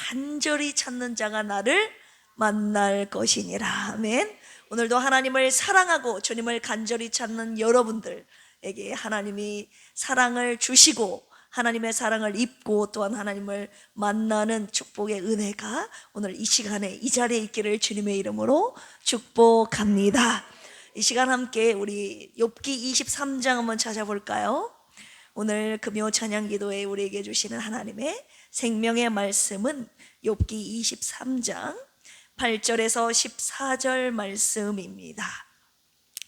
간절히 찾는 자가 나를 만날 것이니라. 아멘. 오늘도 하나님을 사랑하고 주님을 간절히 찾는 여러분들에게 하나님이 사랑을 주시고 하나님의 사랑을 입고 또한 하나님을 만나는 축복의 은혜가 오늘 이 시간에 이 자리에 있기를 주님의 이름으로 축복합니다. 이 시간 함께 우리 욥기 23장 한번 찾아볼까요? 오늘 금요 찬양 기도에 우리에게 주시는 하나님의 생명의 말씀은 욥기 23장 8절에서 14절 말씀입니다.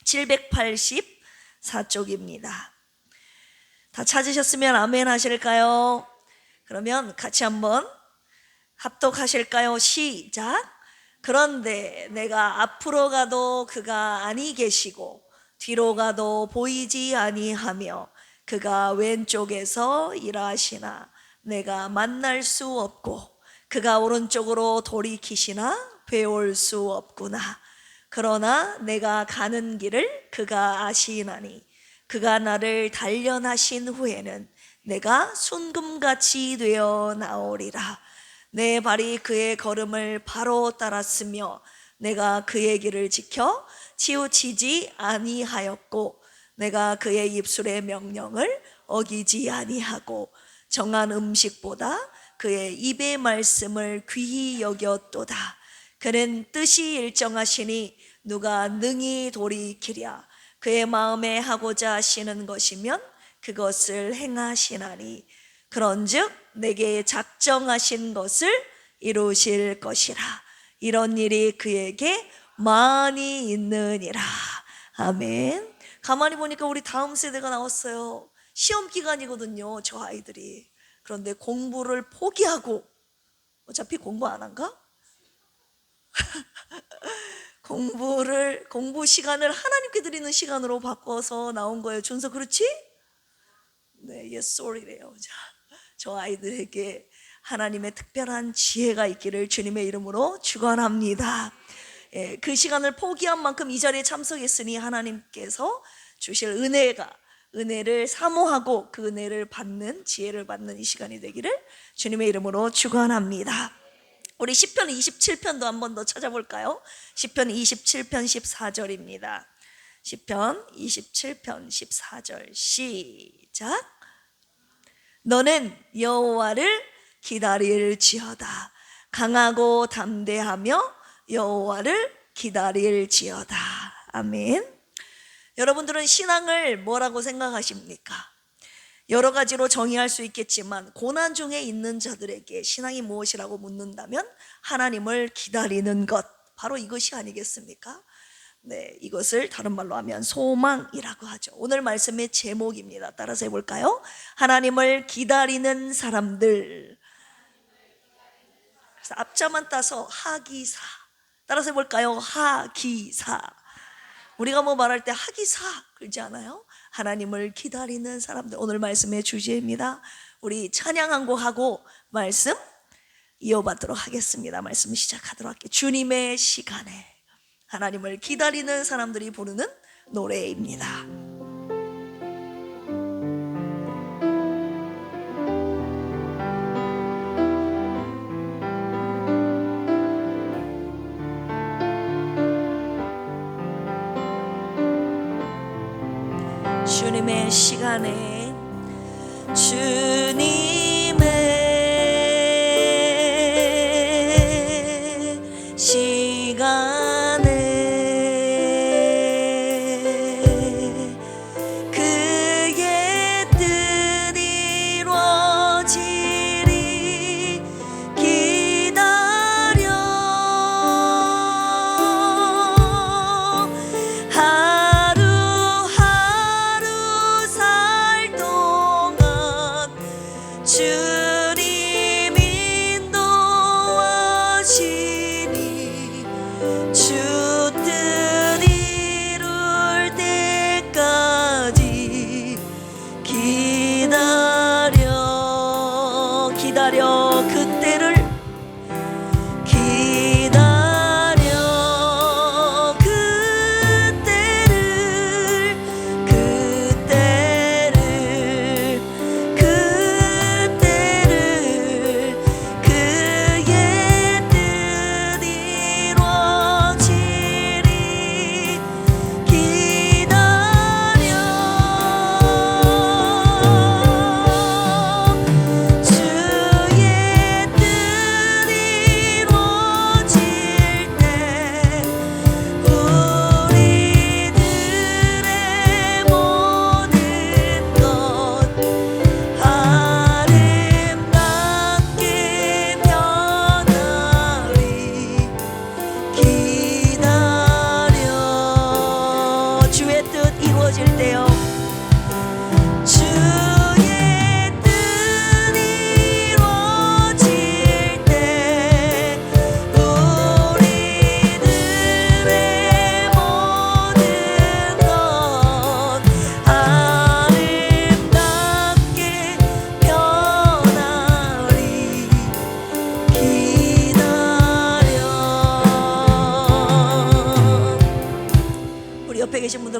784쪽입니다. 다 찾으셨으면 아멘 하실까요? 그러면 같이 한번 합독하실까요? 시작. 그런데 내가 앞으로 가도 그가 아니 계시고 뒤로 가도 보이지 아니하며 그가 왼쪽에서 일하시나 내가 만날 수 없고 그가 오른쪽으로 돌이키시나 배울 수 없구나. 그러나 내가 가는 길을 그가 아시나니 그가 나를 단련하신 후에는 내가 순금같이 되어 나오리라. 내 발이 그의 걸음을 바로 따랐으며 내가 그의 길을 지켜 치우치지 아니하였고 내가 그의 입술의 명령을 어기지 아니하고 정한 음식보다 그의 입의 말씀을 귀히 여겼도다. 그는 뜻이 일정하시니 누가 능히 돌이키랴. 그의 마음에 하고자 하시는 것이면 그것을 행하시나니 그런즉 내게 작정하신 것을 이루실 것이라. 이런 일이 그에게 많이 있느니라. 아멘. 가만히 보니까 우리 다음 세대가 나왔어요. 시험 기간이거든요, 저 아이들이. 그런데 공부를 포기하고, 어차피 공부 안 한가? 공부 시간을 하나님께 드리는 시간으로 바꿔서 나온 거예요. 준서 그렇지? 네, yes, sorry래요. 저 아이들에게 하나님의 특별한 지혜가 있기를 주님의 이름으로 축원합니다. 그 시간을 포기한 만큼 이 자리에 참석했으니 하나님께서 주실 은혜를 사모하고 그 은혜를 받는, 지혜를 받는 이 시간이 되기를 주님의 이름으로 축원합니다. 우리 시편 27편도 한 번 더 찾아볼까요? 시편 27편 14절입니다. 시편 27편 14절 시작. 너는 여호와를 기다릴지어다. 강하고 담대하며 여호와를 기다릴지어다. 아멘. 여러분들은 신앙을 뭐라고 생각하십니까? 여러 가지로 정의할 수 있겠지만 고난 중에 있는 자들에게 신앙이 무엇이라고 묻는다면 하나님을 기다리는 것, 바로 이것이 아니겠습니까? 네, 이것을 다른 말로 하면 소망이라고 하죠. 오늘 말씀의 제목입니다. 따라서 해볼까요? 하나님을 기다리는 사람들. 그래서 앞자만 따서 하기사. 따라서 해볼까요? 하기사. 우리가 뭐 말할 때 하기사 그러지 않아요? 하나님을 기다리는 사람들. 오늘 말씀의 주제입니다. 우리 찬양 한 곡 하고 말씀 이어받도록 하겠습니다. 말씀 시작하도록 할게요. 주님의 시간에 하나님을 기다리는 사람들이 부르는 노래입니다. 주님의 시간에 주님의 시간에 그의 뜻 이루어지리 기다려 하루하루 살 동안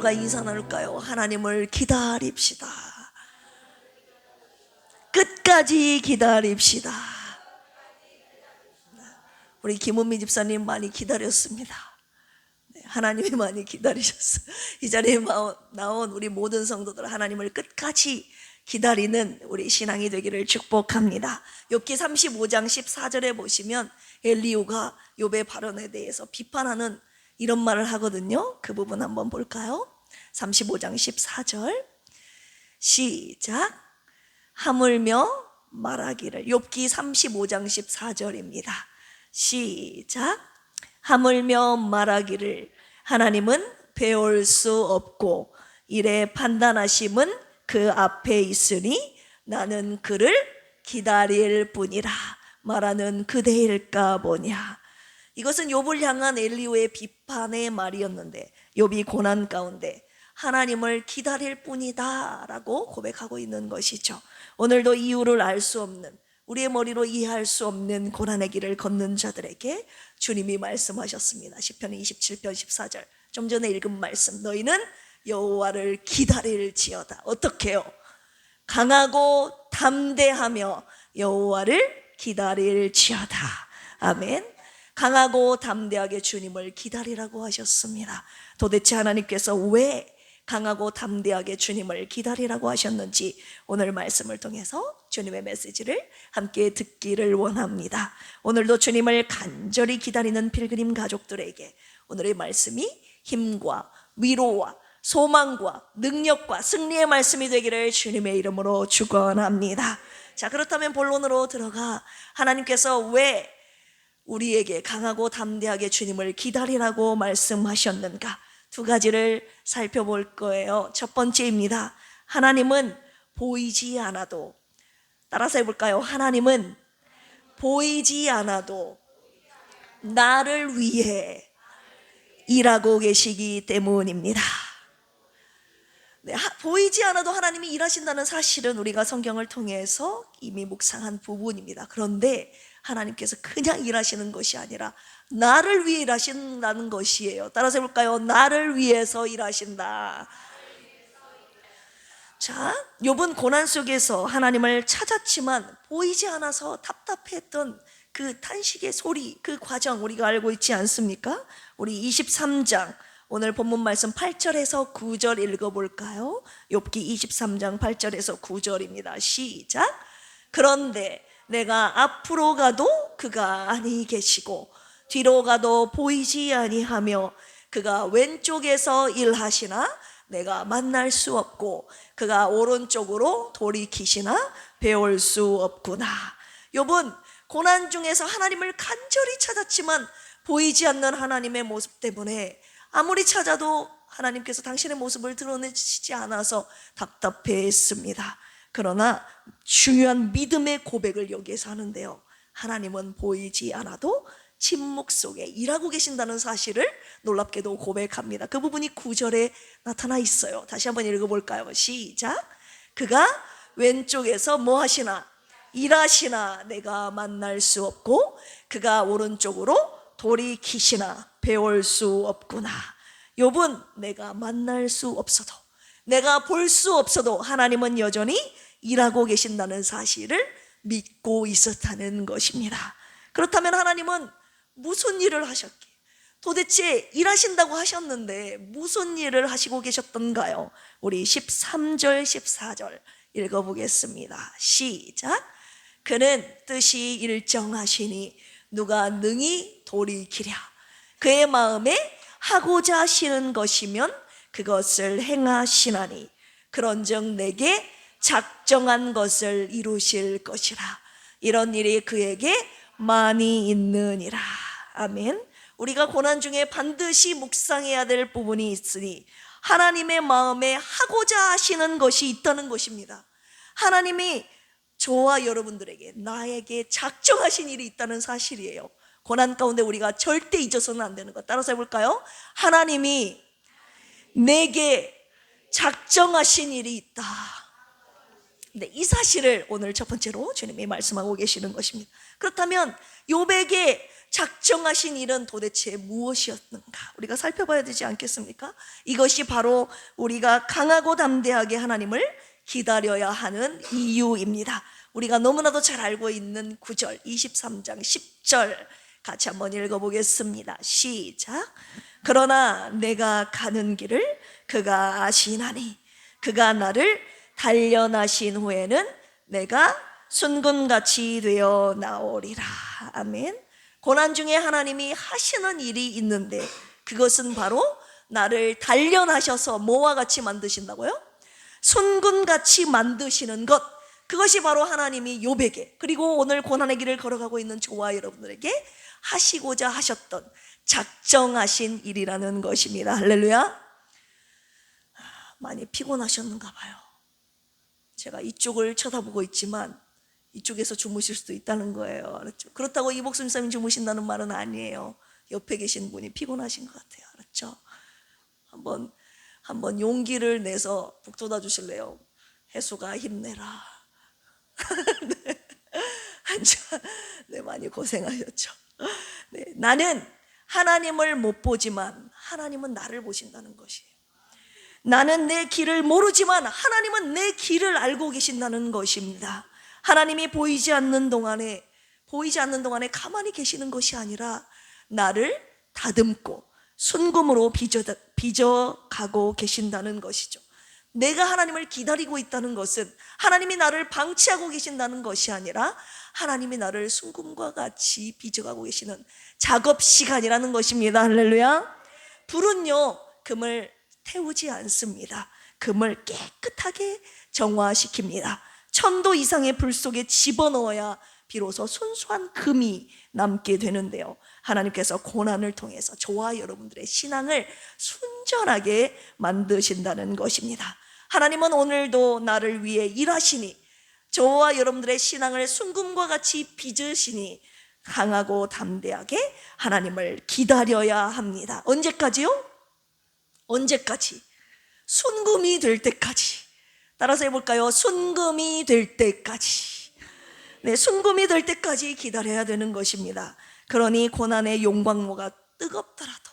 누가 인사 나눌까요? 하나님을 기다립시다. 끝까지 기다립시다. 우리 김은미 집사님 많이 기다렸습니다. 하나님이 많이 기다리셨어요. 이 자리에 나온 우리 모든 성도들 하나님을 끝까지 기다리는 우리 신앙이 되기를 축복합니다. 욥기 35장 14절에 보시면 엘리후가 욥의 발언에 대해서 비판하는 이런 말을 하거든요. 그 부분 한번 볼까요? 35장 14절 시작. 하물며 말하기를. 욥기 35장 14절입니다. 시작. 하물며 말하기를 하나님은 배울 수 없고 이래 판단하심은 그 앞에 있으니 나는 그를 기다릴 뿐이라 말하는 그대일까 보냐. 이것은 욥을 향한 엘리후의 비판의 말이었는데 욥이 고난 가운데 하나님을 기다릴 뿐이다 라고 고백하고 있는 것이죠. 오늘도 이유를 알 수 없는, 우리의 머리로 이해할 수 없는 고난의 길을 걷는 자들에게 주님이 말씀하셨습니다. 시편 27편 14절 좀 전에 읽은 말씀, 너희는 여호와를 기다릴지어다. 어떻게 해요? 강하고 담대하며 여호와를 기다릴지어다. 아멘. 강하고 담대하게 주님을 기다리라고 하셨습니다. 도대체 하나님께서 왜 강하고 담대하게 주님을 기다리라고 하셨는지 오늘 말씀을 통해서 주님의 메시지를 함께 듣기를 원합니다. 오늘도 주님을 간절히 기다리는 필그림 가족들에게 오늘의 말씀이 힘과 위로와 소망과 능력과 승리의 말씀이 되기를 주님의 이름으로 축원합니다. 자, 그렇다면 본론으로 들어가 하나님께서 왜 우리에게 강하고 담대하게 주님을 기다리라고 말씀하셨는가? 두 가지를 살펴볼 거예요. 첫 번째입니다. 하나님은 보이지 않아도, 따라서 해볼까요? 하나님은 보이지 않아도 나를 위해 일하고 계시기 때문입니다. 네, 보이지 않아도 하나님이 일하신다는 사실은 우리가 성경을 통해서 이미 묵상한 부분입니다. 그런데 하나님께서 그냥 일하시는 것이 아니라 나를 위해 일하신다는 것이에요. 따라서 해볼까요? 나를 위해서 일하신다. 자, 욥은 고난 속에서 하나님을 찾았지만 보이지 않아서 답답했던 그 탄식의 소리, 그 과정 우리가 알고 있지 않습니까? 우리 23장 오늘 본문 말씀 8절에서 9절 읽어볼까요? 욥기 23장 8절에서 9절입니다. 시작. 그런데 내가 앞으로 가도 그가 아니 계시고 뒤로 가도 보이지 아니하며 그가 왼쪽에서 일하시나 내가 만날 수 없고 그가 오른쪽으로 돌이키시나 배울 수 없구나. 욥은 고난 중에서 하나님을 간절히 찾았지만 보이지 않는 하나님의 모습 때문에 아무리 찾아도 하나님께서 당신의 모습을 드러내시지 않아서 답답해했습니다. 그러나 중요한 믿음의 고백을 여기에서 하는데요, 하나님은 보이지 않아도 침묵 속에 일하고 계신다는 사실을 놀랍게도 고백합니다. 그 부분이 9절에 나타나 있어요. 다시 한번 읽어볼까요? 시작. 그가 왼쪽에서 뭐 하시나? 일하시나 내가 만날 수 없고 그가 오른쪽으로 돌이키시나 배울 수 없구나. 욥은 내가 만날 수 없어도, 내가 볼 수 없어도 하나님은 여전히 일하고 계신다는 사실을 믿고 있었다는 것입니다. 그렇다면 하나님은 무슨 일을 하셨기에, 도대체 일하신다고 하셨는데 무슨 일을 하시고 계셨던가요? 우리 13절 14절 읽어보겠습니다. 시작. 그는 뜻이 일정하시니 누가 능히 돌이키랴. 그의 마음에 하고자 하시는 것이면 그것을 행하시나니 그런즉 내게 작정한 것을 이루실 것이라. 이런 일이 그에게 많이 있느니라. 아멘. 우리가 고난 중에 반드시 묵상해야 될 부분이 있으니 하나님의 마음에 하고자 하시는 것이 있다는 것입니다. 하나님이 저와 여러분들에게, 나에게 작정하신 일이 있다는 사실이에요. 고난 가운데 우리가 절대 잊어서는 안 되는 것. 따라서 해볼까요? 하나님이 내게 작정하신 일이 있다. 네, 이 사실을 오늘 첫 번째로 주님이 말씀하고 계시는 것입니다. 그렇다면 욥에게 작정하신 일은 도대체 무엇이었는가? 우리가 살펴봐야 되지 않겠습니까? 이것이 바로 우리가 강하고 담대하게 하나님을 기다려야 하는 이유입니다. 우리가 너무나도 잘 알고 있는 9절, 23장 10절 같이 한번 읽어보겠습니다. 시작. 그러나 내가 가는 길을 그가 아시나니 그가 나를 단련하신 후에는 내가 순금같이 되어 나오리라. 아멘. 고난 중에 하나님이 하시는 일이 있는데 그것은 바로 나를 단련하셔서 뭐와 같이 만드신다고요? 순금같이 만드시는 것, 그것이 바로 하나님이 욥에게, 그리고 오늘 고난의 길을 걸어가고 있는 저와 여러분들에게 하시고자 하셨던 작정하신 일이라는 것입니다. 할렐루야. 많이 피곤하셨는가 봐요. 제가 이쪽을 쳐다보고 있지만 이쪽에서 주무실 수도 있다는 거예요. 알았죠? 그렇다고 이 목사님이 주무신다는 말은 아니에요. 옆에 계신 분이 피곤하신 것 같아요. 알았죠? 한번 용기를 내서 북돋아 주실래요? 혜수가 힘내라. 네. 네, 많이 고생하셨죠. 네, 나는 하나님을 못 보지만 하나님은 나를 보신다는 것이에요. 나는 내 길을 모르지만 하나님은 내 길을 알고 계신다는 것입니다. 하나님이 보이지 않는 동안에 가만히 계시는 것이 아니라 나를 다듬고 순금으로 빚어가고 계신다는 것이죠. 내가 하나님을 기다리고 있다는 것은 하나님이 나를 방치하고 계신다는 것이 아니라 하나님이 나를 순금과 같이 빚어가고 계시는 작업 시간이라는 것입니다. 할렐루야. 불은요, 금을 태우지 않습니다. 금을 깨끗하게 정화시킵니다. 1000도 이상의 불 속에 집어넣어야 비로소 순수한 금이 남게 되는데요, 하나님께서 고난을 통해서 저와 여러분들의 신앙을 순전하게 만드신다는 것입니다. 하나님은 오늘도 나를 위해 일하시니 저와 여러분들의 신앙을 순금과 같이 빚으시니 강하고 담대하게 하나님을 기다려야 합니다. 언제까지요? 언제까지? 순금이 될 때까지. 따라서 해볼까요? 순금이 될 때까지. 네, 순금이 될 때까지 기다려야 되는 것입니다. 그러니 고난의 용광로가 뜨겁더라도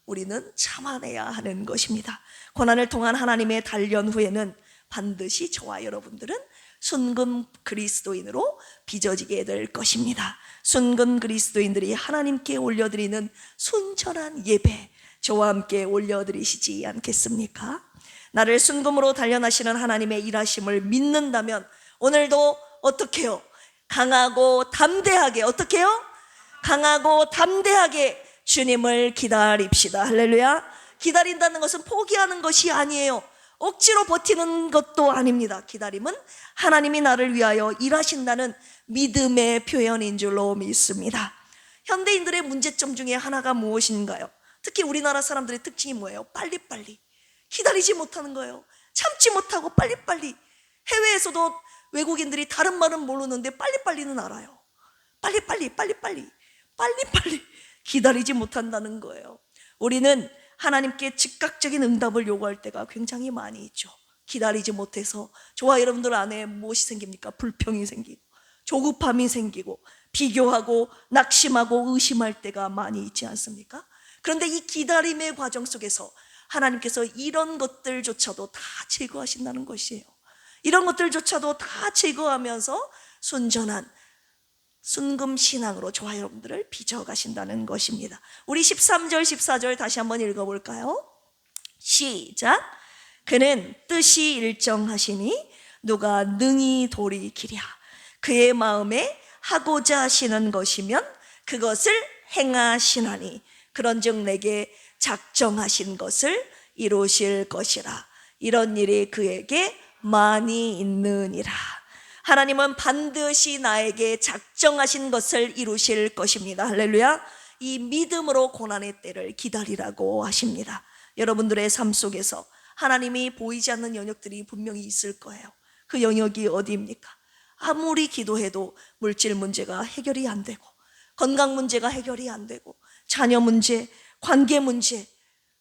우리는 참아내야 하는 것입니다. 고난을 통한 하나님의 단련 후에는 반드시 저와 여러분들은 순금 그리스도인으로 빚어지게 될 것입니다. 순금 그리스도인들이 하나님께 올려드리는 순전한 예배, 저와 함께 올려드리시지 않겠습니까? 나를 순금으로 단련하시는 하나님의 일하심을 믿는다면 오늘도 어떻게 해요? 강하고 담대하게, 어떻게 해요? 강하고 담대하게 주님을 기다립시다. 할렐루야. 기다린다는 것은 포기하는 것이 아니에요. 억지로 버티는 것도 아닙니다. 기다림은 하나님이 나를 위하여 일하신다는 믿음의 표현인 줄로 믿습니다. 현대인들의 문제점 중에 하나가 무엇인가요? 특히 우리나라 사람들의 특징이 뭐예요? 빨리빨리 기다리지 못하는 거예요. 참지 못하고 빨리빨리. 해외에서도 외국인들이 다른 말은 모르는데 빨리빨리는 알아요. 빨리빨리 기다리지 못한다는 거예요. 우리는 하나님께 즉각적인 응답을 요구할 때가 굉장히 많이 있죠. 기다리지 못해서 저와 여러분들 안에 무엇이 생깁니까? 불평이 생기고 조급함이 생기고 비교하고 낙심하고 의심할 때가 많이 있지 않습니까? 그런데 이 기다림의 과정 속에서 하나님께서 이런 것들조차도 다 제거하신다는 것이에요. 이런 것들조차도 다 제거하면서 순전한 순금 신앙으로 저와 여러분들을 빚어가신다는 것입니다. 우리 13절 14절 다시 한번 읽어볼까요? 시작. 그는 뜻이 일정하시니 누가 능히 돌이키랴. 그의 마음에 하고자 하시는 것이면 그것을 행하시나니 그런즉 내게 작정하신 것을 이루실 것이라. 이런 일이 그에게 많이 있느니라. 하나님은 반드시 나에게 작정하신 것을 이루실 것입니다. 할렐루야. 이 믿음으로 고난의 때를 기다리라고 하십니다. 여러분들의 삶 속에서 하나님이 보이지 않는 영역들이 분명히 있을 거예요. 그 영역이 어디입니까? 아무리 기도해도 물질 문제가 해결이 안 되고, 건강 문제가 해결이 안 되고, 자녀 문제, 관계 문제,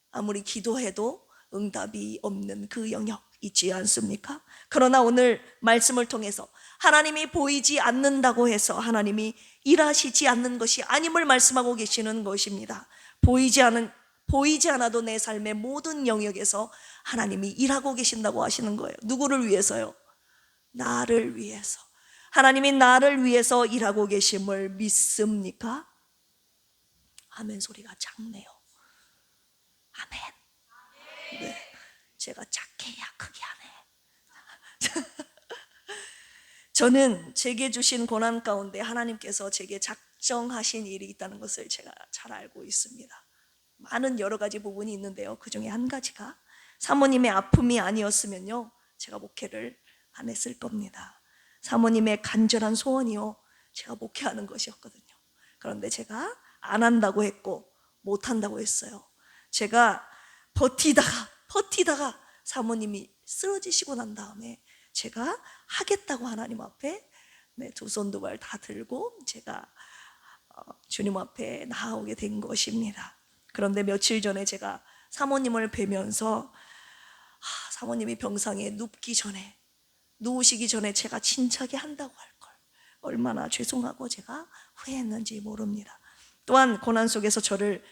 아무리 기도해도 응답이 없는 그 영역 있지 않습니까? 그러나 오늘 말씀을 통해서 하나님이 보이지 않는다고 해서 하나님이 일하시지 않는 것이 아님을 말씀하고 계시는 것입니다. 보이지 않아도 내 삶의 모든 영역에서 하나님이 일하고 계신다고 하시는 거예요. 누구를 위해서요? 나를 위해서. 하나님이 나를 위해서 일하고 계심을 믿습니까? 아멘 소리가 작네요. 아멘. 네, 제가 작게 해야 크게 하네. 저는 제게 주신 고난 가운데 하나님께서 제게 작정하신 일이 있다는 것을 제가 잘 알고 있습니다. 많은 여러 가지 부분이 있는데요, 그 중에 한 가지가 사모님의 아픔이 아니었으면요 제가 목회를 안 했을 겁니다. 사모님의 간절한 소원이요 제가 목회하는 것이었거든요. 그런데 제가 안 한다고 했고 못 한다고 했어요. 제가 버티다가 사모님이 쓰러지시고 난 다음에 제가 하겠다고 하나님 앞에 두 손 두 발 다 들고 제가 주님 앞에 나오게 된 것입니다. 그런데 며칠 전에 제가 사모님을 뵈면서 사모님이 병상에 누우시기 전에 제가 진작에 한다고 할 걸 얼마나 죄송하고 제가 후회했는지 모릅니다. 또한 고난 속에서 저를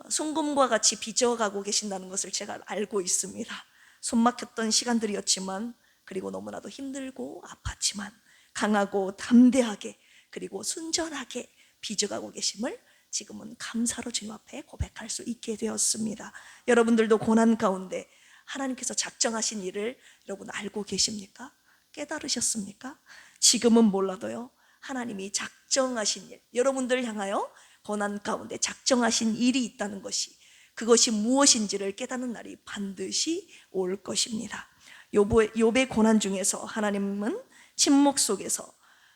순금과 같이 빚어가고 계신다는 것을 제가 알고 있습니다. 손막혔던 시간들이었지만, 그리고 너무나도 힘들고 아팠지만 강하고 담대하게 그리고 순전하게 빚어가고 계심을 지금은 감사로 주님 앞에 고백할 수 있게 되었습니다. 여러분들도 고난 가운데 하나님께서 작정하신 일을 여러분 알고 계십니까? 깨달으셨습니까? 지금은 몰라도요 하나님이 작정하신 일, 여러분들 향하여 고난 가운데 작정하신 일이 있다는 것이, 그것이 무엇인지를 깨닫는 날이 반드시 올 것입니다. 욥의 고난 중에서 하나님은 침묵 속에서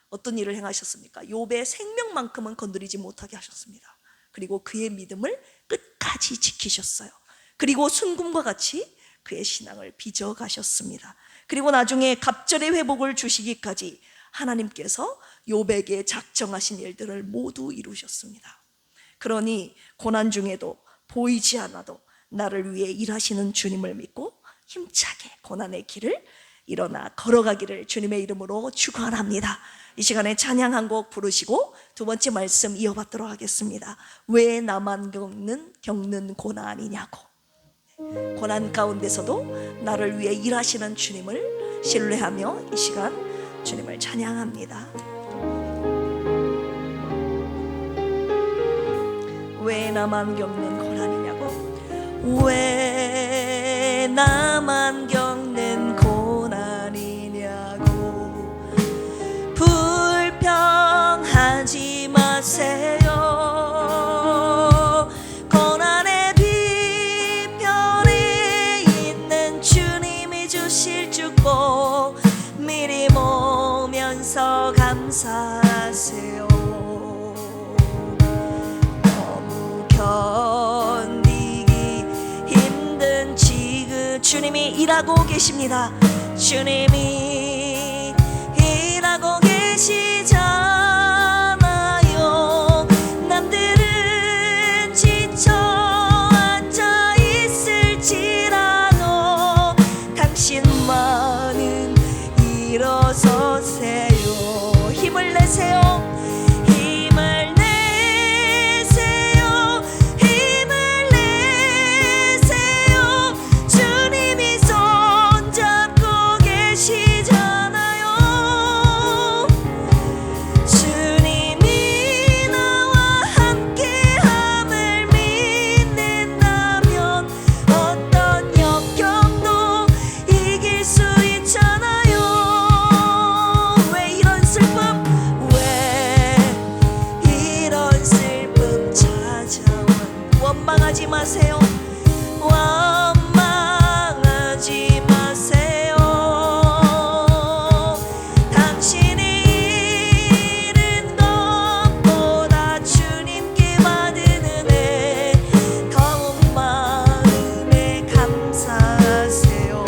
어떤 일을 행하셨습니까? 욥의 생명만큼은 건드리지 못하게 하셨습니다. 그리고 그의 믿음을 끝까지 지키셨어요. 그리고 순금과 같이 그의 신앙을 빚어가셨습니다. 그리고 나중에 갑절의 회복을 주시기까지 하나님께서 욥에게 작정하신 일들을 모두 이루셨습니다. 그러니 고난 중에도 보이지 않아도 나를 위해 일하시는 주님을 믿고 힘차게 고난의 길을 일어나 걸어가기를 주님의 이름으로 축원합니다. 이 시간에 찬양 한 곡 부르시고 두 번째 말씀 이어받도록 하겠습니다. 왜 나만 겪는 고난이냐고. 고난 가운데서도 나를 위해 일하시는 주님을 신뢰하며 이 시간 주님을 찬양합니다. 왜 나만 겪는 고난이냐고. 왜 나만 겪는 고난이냐고. 불평하지 마세요. 고난의 뒤편에 있는 주님이 주실 축복 미리 모면서 감사하세요. 너무 견디기 힘든 지금 주님이 일하고 계십니다. 주님이 일하고 계시잖아요. 남들은 지쳐 앉아 있을지라도 당신만은 일어서세요. 힘을 내세요. 힘을 내세요. 힘을 내세요. 주님이 손잡고 계시잖아요. 주님이 나와 함께함을 믿는다면 어떤 역경도 이길 수 있잖아요. 왜 이런 슬픔, 왜 이런 슬픔 찾아온. 원망하지 마세요. 원망하지 마세요. 당신이 잃은 것보다 주님께 받은 은혜 더욱 마음에 감사하세요.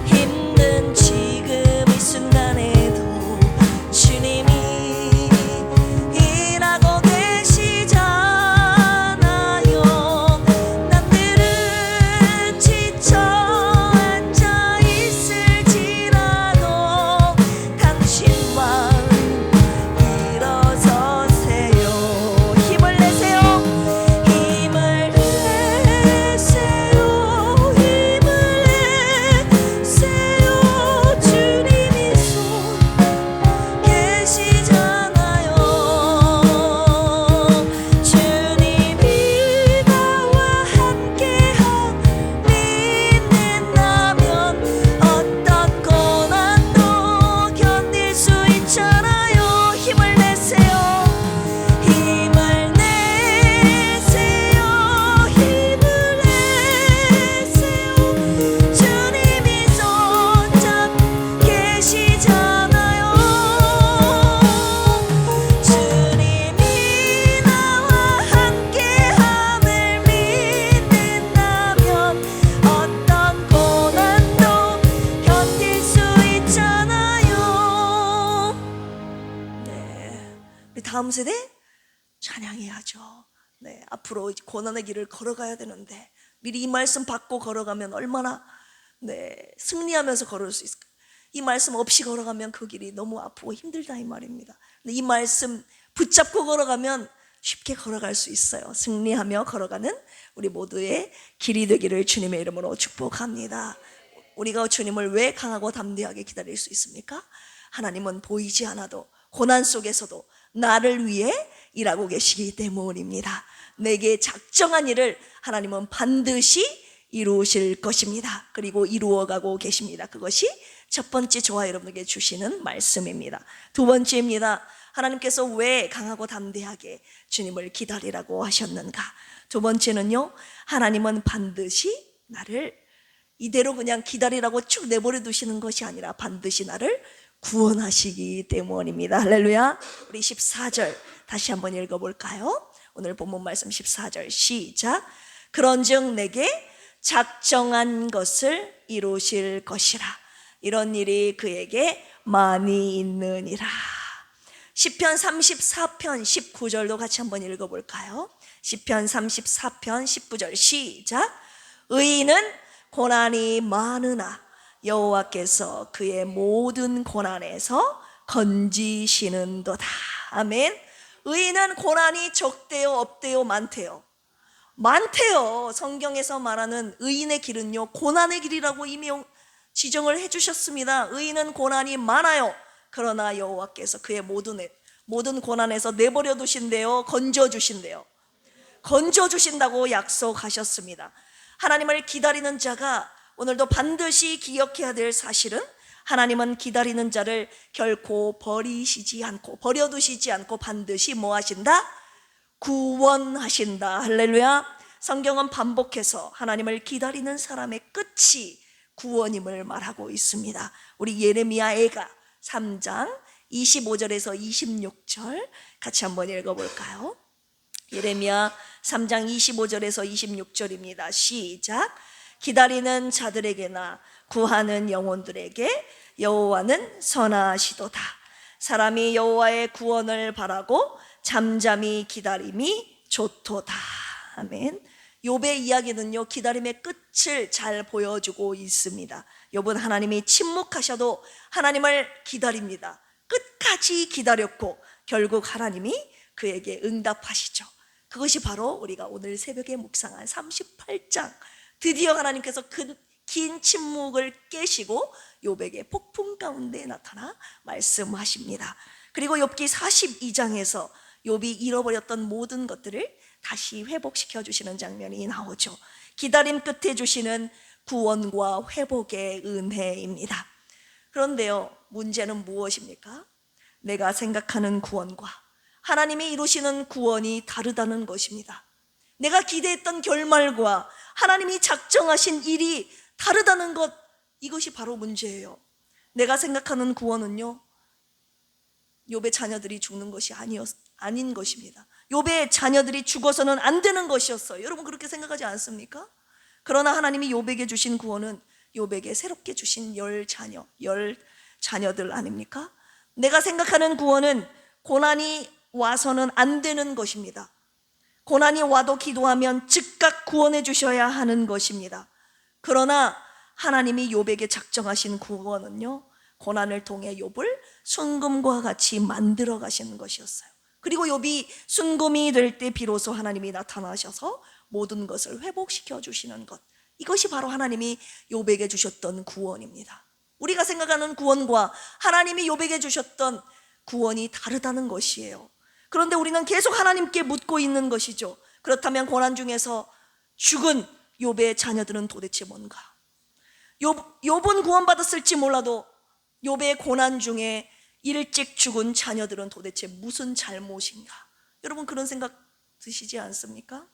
힘든 지금 이 순간에도 주님이 다음 세대 찬양해야죠. 네, 앞으로 고난의 길을 걸어가야 되는데 미리 이 말씀 받고 걸어가면 얼마나 승리하면서 걸을 수 있을까? 이 말씀 없이 걸어가면 그 길이 너무 아프고 힘들다 이 말입니다. 근데 이 말씀 붙잡고 걸어가면 쉽게 걸어갈 수 있어요. 승리하며 걸어가는 우리 모두의 길이 되기를 주님의 이름으로 축복합니다. 우리가 주님을 왜 강하고 담대하게 기다릴 수 있습니까? 하나님은 보이지 않아도 고난 속에서도 나를 위해 일하고 계시기 때문입니다. 내게 작정한 일을 하나님은 반드시 이루실 것입니다. 그리고 이루어가고 계십니다. 그것이 첫 번째 저와 여러분에게 주시는 말씀입니다. 두 번째입니다. 하나님께서 왜 강하고 담대하게 주님을 기다리라고 하셨는가? 두 번째는요, 하나님은 반드시 나를 이대로 그냥 기다리라고 쭉 내버려 두시는 것이 아니라 반드시 나를 구원하시기 때문입니다. 할렐루야. 우리 14절 다시 한번 읽어볼까요? 오늘 본문 말씀 14절 시작. 그런즉 내게 작정한 것을 이루실 것이라. 이런 일이 그에게 많이 있느니라. 시편 34편 19절도 같이 한번 읽어볼까요? 시편 34편 19절 시작. 의인은 고난이 많으나 여호와께서 그의 모든 고난에서 건지시는도다. 아멘. 의인은 고난이 적대요 없대요 많대요? 많대요. 성경에서 말하는 의인의 길은요 고난의 길이라고 이미 지정을 해주셨습니다. 의인은 고난이 많아요. 그러나 여호와께서 그의 모든 고난에서 내버려 두신대요, 건져 주신대요. 건져 주신다고 약속하셨습니다. 하나님을 기다리는 자가 오늘도 반드시 기억해야 될 사실은 하나님은 기다리는 자를 결코 버려두시지 않고 반드시 뭐 하신다? 구원하신다. 할렐루야. 성경은 반복해서 하나님을 기다리는 사람의 끝이 구원임을 말하고 있습니다. 우리 예레미야 애가 3장 25절에서 26절 같이 한번 읽어볼까요? 예레미야 3장 25절에서 26절입니다. 시작. 기다리는 자들에게나 구하는 영혼들에게 여호와는 선하시도다. 사람이 여호와의 구원을 바라고 잠잠히 기다림이 좋도다. 아멘. 욥의 이야기는요 기다림의 끝을 잘 보여주고 있습니다. 욥은 하나님이 침묵하셔도 하나님을 기다립니다. 끝까지 기다렸고 결국 하나님이 그에게 응답하시죠. 그것이 바로 우리가 오늘 새벽에 묵상한 38장. 드디어 하나님께서 긴 침묵을 깨시고 욥에게 폭풍 가운데 나타나 말씀하십니다. 그리고 욥기 42장에서 욥이 잃어버렸던 모든 것들을 다시 회복시켜 주시는 장면이 나오죠. 기다림 끝에 주시는 구원과 회복의 은혜입니다. 그런데요, 문제는 무엇입니까? 내가 생각하는 구원과 하나님이 이루시는 구원이 다르다는 것입니다. 내가 기대했던 결말과 하나님이 작정하신 일이 다르다는 것, 이것이 바로 문제예요. 내가 생각하는 구원은요, 욥의 자녀들이 죽는 것이 아닌 것입니다. 욥의 자녀들이 죽어서는 안 되는 것이었어요. 여러분 그렇게 생각하지 않습니까? 그러나 하나님이 욥에게 주신 구원은 욥에게 새롭게 주신 열 자녀들 아닙니까? 내가 생각하는 구원은 고난이 와서는 안 되는 것입니다. 고난이 와도 기도하면 즉각 구원해 주셔야 하는 것입니다. 그러나 하나님이 욥에게 작정하신 구원은요, 고난을 통해 욥을 순금과 같이 만들어 가시는 것이었어요. 그리고 욥이 순금이 될 때 비로소 하나님이 나타나셔서 모든 것을 회복시켜 주시는 것, 이것이 바로 하나님이 욥에게 주셨던 구원입니다. 우리가 생각하는 구원과 하나님이 욥에게 주셨던 구원이 다르다는 것이에요. 그런데 우리는 계속 하나님께 묻고 있는 것이죠. 그렇다면 고난 중에서 죽은 욥의 자녀들은 도대체 뭔가? 욥은 구원받았을지 몰라도 욥의 고난 중에 일찍 죽은 자녀들은 도대체 무슨 잘못인가? 여러분 그런 생각 드시지 않습니까?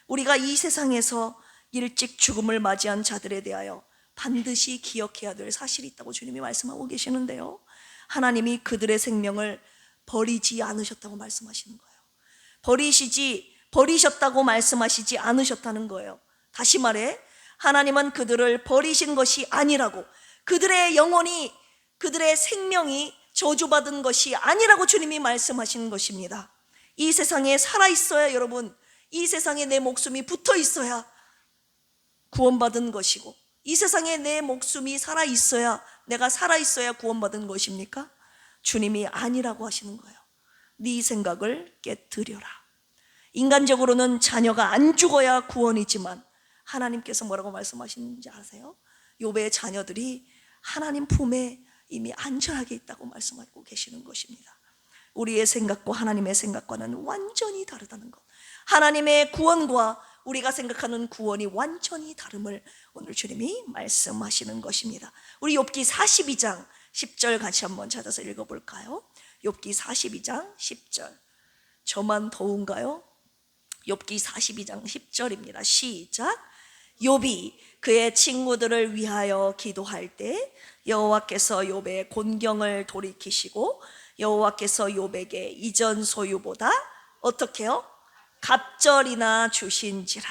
우리가 이 세상에서 일찍 죽음을 맞이한 자들에 대하여 반드시 기억해야 될 사실이 있다고 주님이 말씀하고 계시는데요, 하나님이 그들의 생명을 버리지 않으셨다고 말씀하시는 거예요. 버리셨다고 말씀하시지 않으셨다는 거예요. 다시 말해 하나님은 그들을 버리신 것이 아니라고, 그들의 영혼이, 그들의 생명이 저주받은 것이 아니라고 주님이 말씀하시는 것입니다. 이 세상에 살아있어야, 여러분, 이 세상에 내 목숨이 붙어 있어야 구원받은 것이고, 이 세상에 내 목숨이 살아있어야, 내가 살아있어야 구원받은 것입니까? 주님이 아니라고 하시는 거예요. 네 생각을 깨뜨려라. 인간적으로는 자녀가 안 죽어야 구원이지만 하나님께서 뭐라고 말씀하시는지 아세요? 욥의 자녀들이 하나님 품에 이미 안전하게 있다고 말씀하고 계시는 것입니다. 우리의 생각과 하나님의 생각과는 완전히 다르다는 것, 하나님의 구원과 우리가 생각하는 구원이 완전히 다름을 오늘 주님이 말씀하시는 것입니다. 우리 욥기 42장 10절 같이 한번 찾아서 읽어볼까요? 욥기 42장 10절. 저만 더운가요? 욥기 42장 10절입니다. 시작. 욥이 그의 친구들을 위하여 기도할 때 여호와께서 욥의 곤경을 돌이키시고 여호와께서 욥에게 이전 소유보다 어떻게 해요? 갑절이나 주신지라.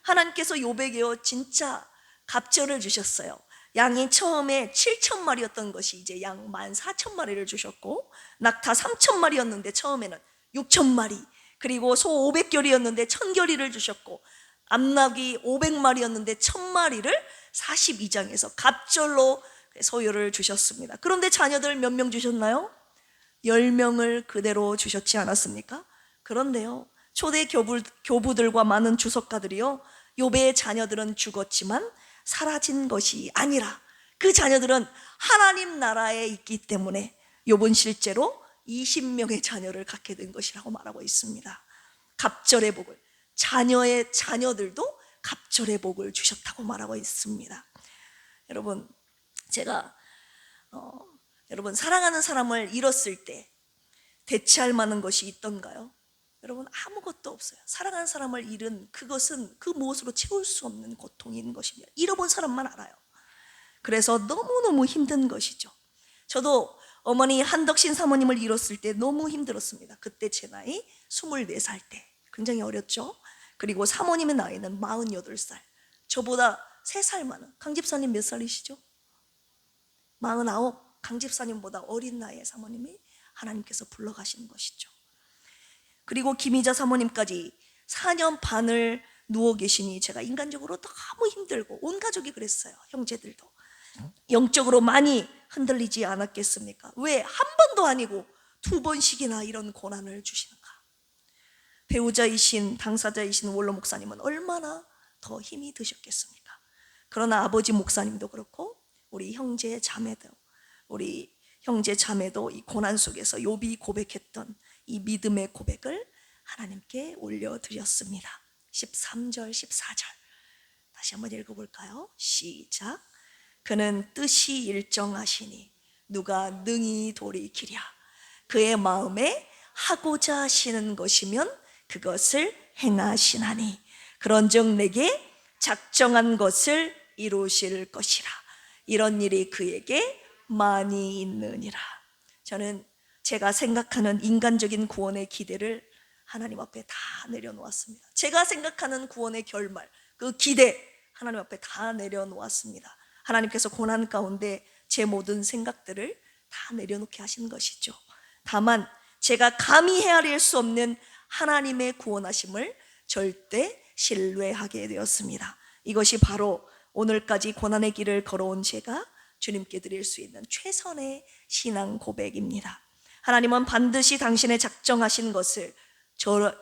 하나님께서 욥에게요 진짜 갑절을 주셨어요. 양이 처음에 7,000마리였던 것이 이제 양 14,000마리를 주셨고, 낙타 3,000마리였는데 처음에는 6,000마리, 그리고 소 500결이었는데 1,000결이를 주셨고, 암낙이 500마리였는데 1,000마리를 42장에서 갑절로 소유를 주셨습니다. 그런데 자녀들 몇 명 주셨나요? 10명을 그대로 주셨지 않았습니까? 그런데요, 초대 교부들과 많은 주석가들이요, 욥의 자녀들은 죽었지만 사라진 것이 아니라 그 자녀들은 하나님 나라에 있기 때문에 욥은 실제로 20명의 자녀를 갖게 된 것이라고 말하고 있습니다. 갑절의 복을, 자녀의 자녀들도 갑절의 복을 주셨다고 말하고 있습니다. 여러분, 제가 여러분, 사랑하는 사람을 잃었을 때 대체할 만한 것이 있던가요? 여러분, 아무것도 없어요. 사랑하는 사람을 잃은 그것은 그 무엇으로 채울 수 없는 고통인 것입니다. 잃어본 사람만 알아요. 그래서 너무너무 힘든 것이죠. 저도 어머니 한덕신 사모님을 잃었을 때 너무 힘들었습니다. 그때 제 나이 24살 때, 굉장히 어렸죠. 그리고 사모님의 나이는 48살, 저보다 3살 많은, 강 집사님 몇 살이시죠? 49, 강 집사님보다 어린 나이에 사모님이 하나님께서 불러가시는 것이죠. 그리고 김희자 사모님까지 4년 반을 누워 계시니 제가 인간적으로 너무 힘들고, 온 가족이 그랬어요. 형제들도 영적으로 많이 흔들리지 않았겠습니까? 왜 한 번도 아니고 2번씩이나 이런 고난을 주시는가? 배우자이신, 당사자이신 원로 목사님은 얼마나 더 힘이 드셨겠습니까? 그러나 아버지 목사님도 그렇고 우리 형제 자매도, 우리 형제 자매도 이 고난 속에서 욥이 고백했던 이 믿음의 고백을 하나님께 올려드렸습니다. 13절 14절 다시 한번 읽어볼까요? 시작. 그는 뜻이 일정하시니 누가 능히 돌이키랴. 그의 마음에 하고자 하시는 것이면 그것을 행하시나니 그런즉 내게 작정한 것을 이루실 것이라. 이런 일이 그에게 많이 있느니라. 저는 제가 생각하는 인간적인 구원의 기대를 하나님 앞에 다 내려놓았습니다. 제가 생각하는 구원의 결말, 그 기대 하나님 앞에 다 내려놓았습니다. 하나님께서 고난 가운데 제 모든 생각들을 다 내려놓게 하신 것이죠. 다만 제가 감히 헤아릴 수 없는 하나님의 구원하심을 절대 신뢰하게 되었습니다. 이것이 바로 오늘까지 고난의 길을 걸어온 제가 주님께 드릴 수 있는 최선의 신앙 고백입니다. 하나님은 반드시 당신의 작정하신 것을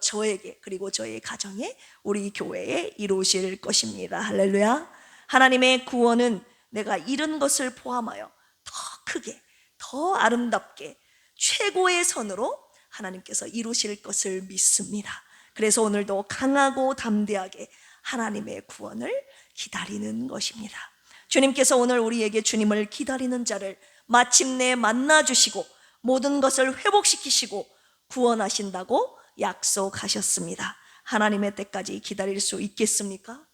저에게, 그리고 저의 가정에, 우리 교회에 이루실 것입니다. 할렐루야. 하나님의 구원은 내가 잃은 것을 포함하여 더 크게, 더 아름답게, 최고의 선으로 하나님께서 이루실 것을 믿습니다. 그래서 오늘도 강하고 담대하게 하나님의 구원을 기다리는 것입니다. 주님께서 오늘 우리에게 주님을 기다리는 자를 마침내 만나주시고 모든 것을 회복시키시고 구원하신다고 약속하셨습니다. 하나님의 때까지 기다릴 수 있겠습니까?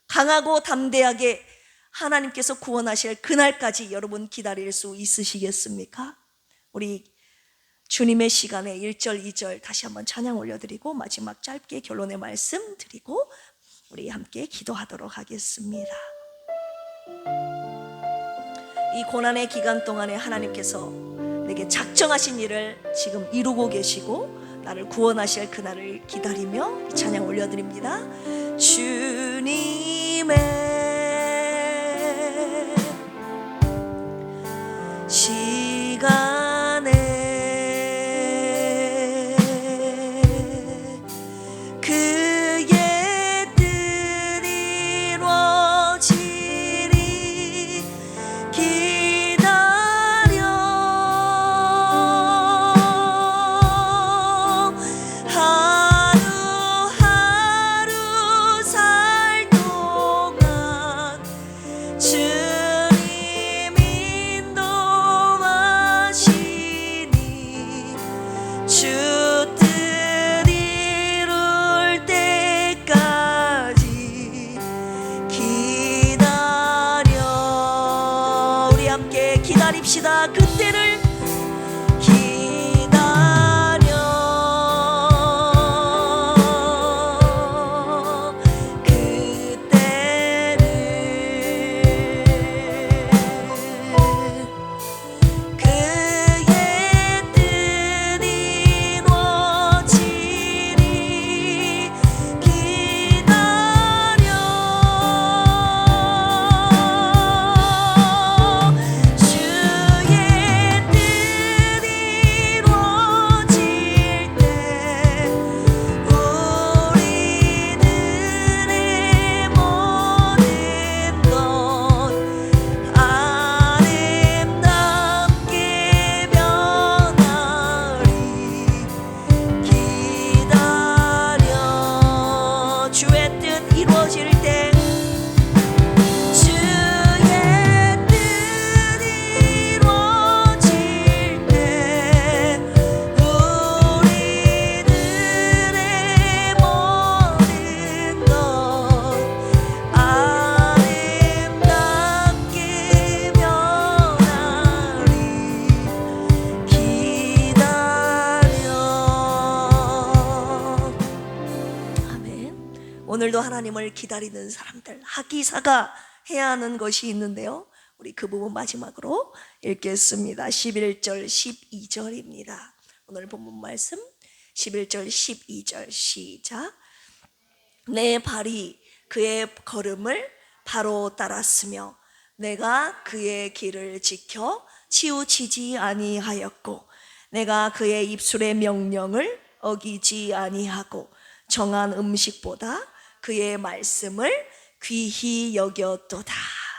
강하고 담대하게 하나님께서 구원하실 그날까지 여러분 기다릴 수 있으시겠습니까? 우리 주님의 시간에 1절 2절 다시 한번 찬양 올려드리고 마지막 짧게 결론의 말씀 드리고 우리 함께 기도하도록 하겠습니다. 이 고난의 기간 동안에 하나님께서 내게 작정하신 일을 지금 이루고 계시고 나를 구원하실 그날을 기다리며 이 찬양 올려드립니다. 주님의 시간에 그의 뜻 이루어지리 기다려 하루하루 살 동안 주님 인도하시니 주 뜻 이룰 때까지 기다려. 우리 함께 기다립시다. 그때를 기다려. 그때를 그의 뜻 이루어지리 기다려. 주의 뜻 이루어질 때 우리들의 모든 것 아름답게 변하리 기다려. 주의 뜻 이루어질 때 주의 뜻 이루어질 때 우리들의 모든 것 아름답게 변하리 기다려. 아멘. 오늘도 하나님을 기다리는 사람들, 하기사가 해야 하는 것이 있는데요. 우리 그 부분 마지막으로 읽겠습니다. 11절 12절입니다. 오늘 본문 말씀 11절 12절 시작. 내 발이 그의 걸음을 바로 따랐으며 내가 그의 길을 지켜 치우치지 아니하였고 내가 그의 입술의 명령을 어기지 아니하고 정한 음식보다 그의 말씀을 귀히 여겼도다.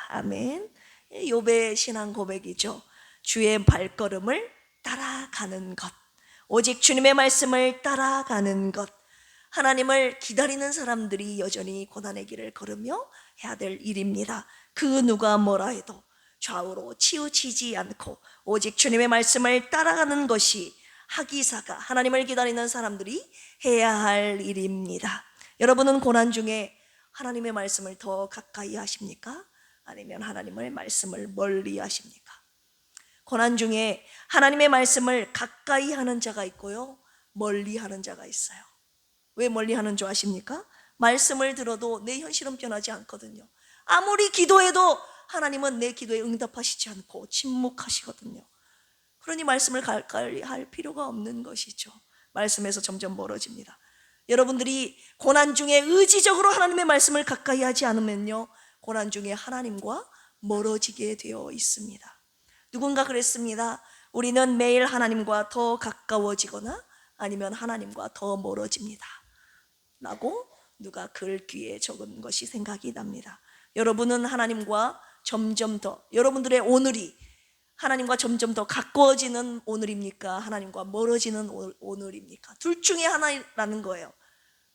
아멘. 욥의 신앙 고백이죠. 주의 발걸음을 따라가는 것, 오직 주님의 말씀을 따라가는 것. 하나님을 기다리는 사람들이 여전히 고난의 길을 걸으며 해야 될 일입니다. 그 누가 뭐라 해도 좌우로 치우치지 않고 오직 주님의 말씀을 따라가는 것이 하기사가, 하나님을 기다리는 사람들이 해야 할 일입니다. 여러분은 고난 중에 하나님의 말씀을 더 가까이 하십니까? 아니면 하나님의 말씀을 멀리 하십니까? 고난 중에 하나님의 말씀을 가까이 하는 자가 있고요, 멀리 하는 자가 있어요. 왜 멀리 하는 줄 아십니까? 말씀을 들어도 내 현실은 변하지 않거든요. 아무리 기도해도 하나님은 내 기도에 응답하시지 않고 침묵하시거든요. 그러니 말씀을 가까이 할 필요가 없는 것이죠. 말씀에서 점점 멀어집니다. 여러분들이 고난 중에 의지적으로 하나님의 말씀을 가까이 하지 않으면요, 고난 중에 하나님과 멀어지게 되어 있습니다. 누군가 그랬습니다. 우리는 매일 하나님과 더 가까워지거나 아니면 하나님과 더 멀어집니다 라고 누가 글 귀에 적은 것이 생각이 납니다. 여러분은 하나님과 점점 더, 여러분들의 오늘이 하나님과 점점 더 가까워지는 오늘입니까? 하나님과 멀어지는 오늘입니까? 둘 중에 하나라는 거예요.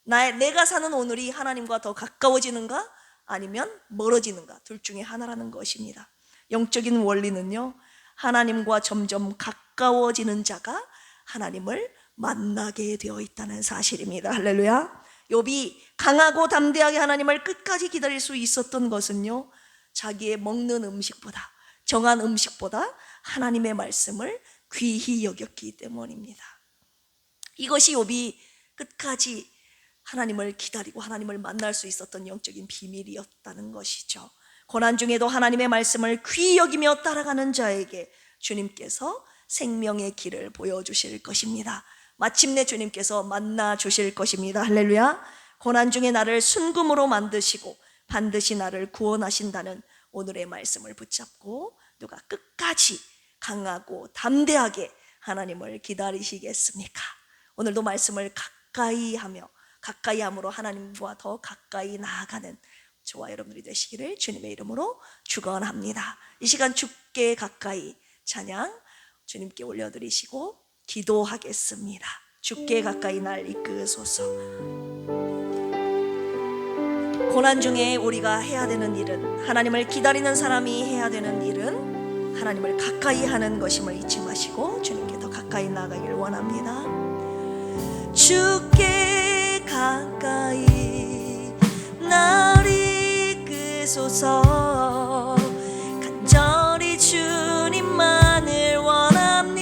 내가 사는 오늘이 하나님과 더 가까워지는가? 아니면 멀어지는가? 둘 중에 하나라는 것입니다. 영적인 원리는요, 하나님과 점점 가까워지는 자가 하나님을 만나게 되어 있다는 사실입니다. 할렐루야. 욥이 강하고 담대하게 하나님을 끝까지 기다릴 수 있었던 것은요, 자기의 먹는 음식보다, 정한 음식보다 하나님의 말씀을 귀히 여겼기 때문입니다. 이것이 욥이 끝까지 하나님을 기다리고 하나님을 만날 수 있었던 영적인 비밀이었다는 것이죠. 고난 중에도 하나님의 말씀을 귀히 여기며 따라가는 자에게 주님께서 생명의 길을 보여주실 것입니다. 마침내 주님께서 만나 주실 것입니다. 할렐루야. 고난 중에 나를 순금으로 만드시고 반드시 나를 구원하신다는 오늘의 말씀을 붙잡고 누가 끝까지 강하고 담대하게 하나님을 기다리시겠습니까? 오늘도 말씀을 가까이 하며 가까이 함으로 하나님과 더 가까이 나아가는 저와 여러분들이 되시기를 주님의 이름으로 축원합니다. 이 시간 주께 가까이 찬양 주님께 올려드리시고 기도하겠습니다. 주께 가까이 날 이끄소서. 고난 중에 우리가 해야 되는 일은, 하나님을 기다리는 사람이 해야 되는 일은 하나님을 가까이 하는 것임을 잊지 마시고 주님께 더 가까이 나가길 원합니다. 주께 가까이 날 이끄소서. 간절히 주님만을 원합니다.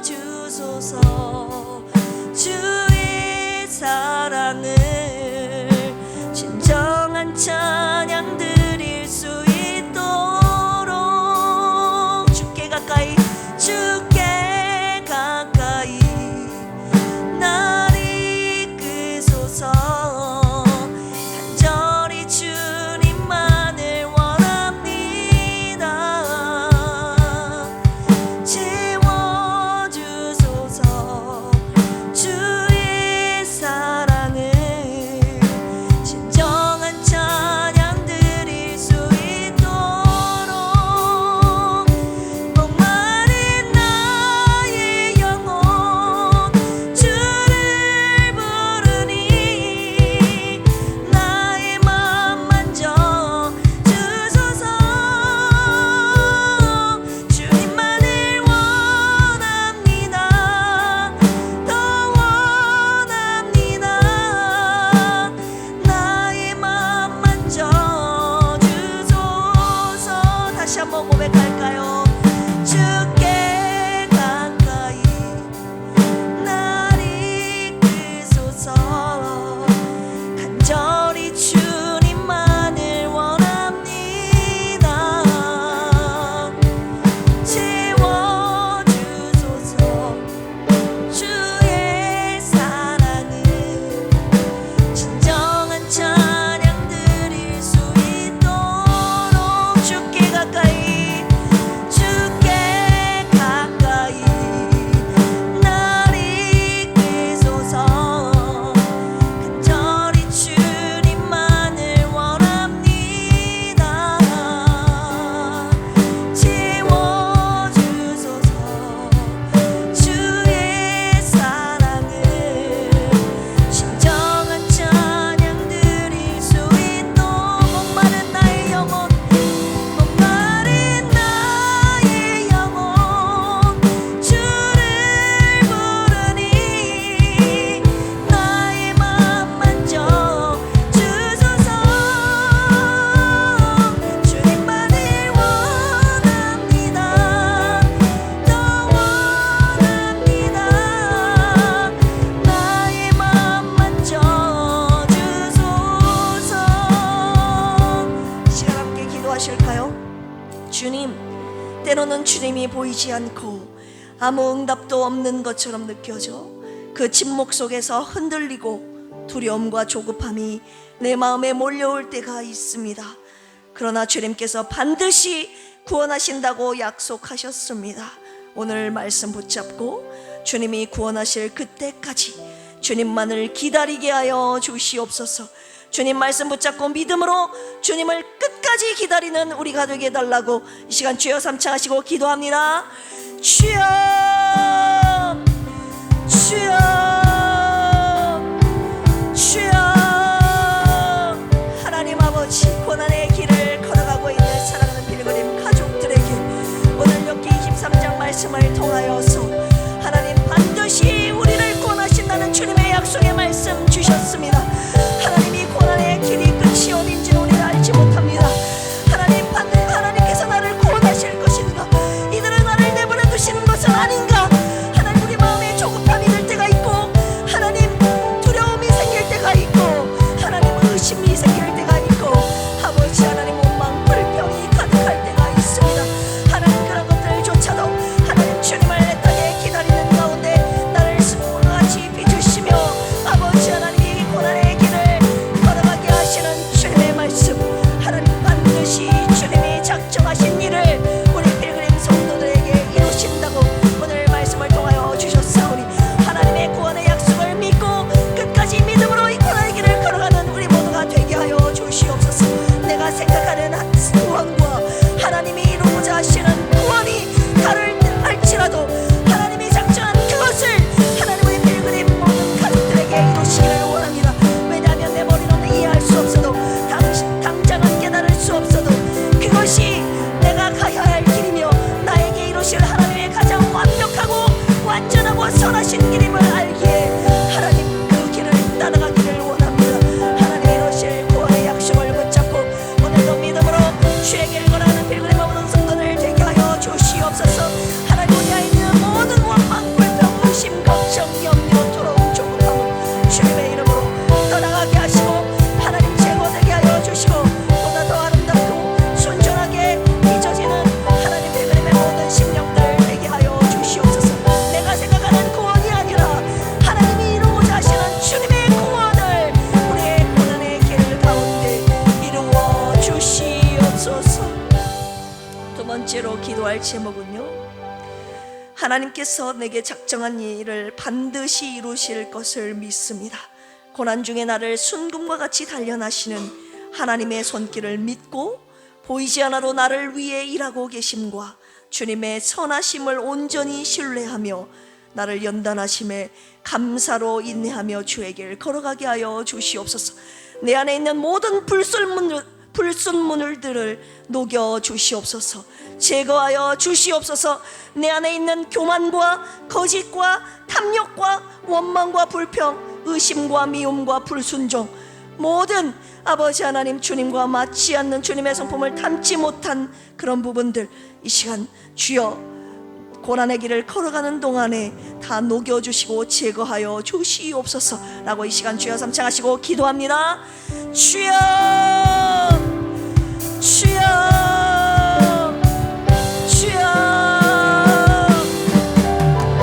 채워주소서. 주의 사랑을 진정한 찬양 드릴 수 있도록 주께 가까이 주께 가까이 날 이끄소서. 간절히 주님만을 원합니다. 채워주소서. 주의 사랑을 진정한 찬양 드릴 수 있도록 목마른 나의 영혼 주를 부르니 나의 맘 만져 주소서. 주님만을 원합니다. 더 원합니다. 나의 맘 만져 주소서. 다시 한번 고백할까요? 주께 가까이 날 이끄소서. 간절히 주님만을 원합니다. 채워주소서. 주의 사랑을 진정한 찬양 드릴 수 있도록 주께 가까이 주께 가까이 날 이끄소서. 간절히 주님만을 원합니다. 채워주소서. 주의 사랑을 진정한 찬양 드릴 수 있도록 목마른 나의 영혼 목마른 나의 영혼 주를 부르니 나의 맘 만져 주소서. 주님만을 원합니다. 더 원합니다. 나의 맘 만져 주소서. 시간 함께 기도하실까요? 주님, 때로는 주님이 보이지 않고 아무 응답도 없는 것처럼 느껴져 그 침묵 속에서 흔들리고 두려움과 조급함이 내 마음에 몰려올 때가 있습니다. 그러나 주님께서 반드시 구원하신다고 약속하셨습니다. 오늘 말씀 붙잡고 주님이 구원하실 그때까지 주님만을 기다리게 하여 주시옵소서. 주님 말씀 붙잡고 믿음으로 주님을 끝까지 기다리는 우리가 되게 해달라고 이 시간 주여 삼창하시고 기도합니다. 주여 주여 주여. 하나님 아버지, 고난의 길을 걸어가고 있는 사랑하는 필그림 가족들에게 오늘 욥기 23장 말씀을 통하여서 하나님 반드시 우리를 구원하신다는 주님의 약속의 말씀 주셨습니다. 하나님이 고난의 길이 끝이 어딘지는 우리는 알지 못합니다. 하나님께서 나를 구원하실 것인가, 이들은 나를 내버려 두시는 것은 아닌가. 하나님, 우리 마음에 조급함이 들 때가 있고 번째로 기도할 제목은요, 하나님께서 내게 작정한 일을 반드시 이루실 것을 믿습니다. 고난 중에 나를 순금과 같이 단련하시는 하나님의 손길을 믿고 보이지 않아도 나를 위해 일하고 계심과 주님의 선하심을 온전히 신뢰하며 나를 연단하심에 감사로 인내하며 주의 길 걸어가게 하여 주시옵소서. 내 안에 있는 모든 불순물들을 녹여 주시옵소서. 제거하여 주시옵소서. 내 안에 있는 교만과 거짓과 탐욕과 원망과 불평, 의심과 미움과 불순종, 모든 아버지 하나님 주님과 맞지 않는 주님의 성품을 담지 못한 그런 부분들, 이 시간 주여 고난의 길을 걸어가는 동안에 다 녹여주시고 제거하여 주시옵소서 라고 이 시간 주여 삼창하시고 기도합니다. 주여, 주여, 주여.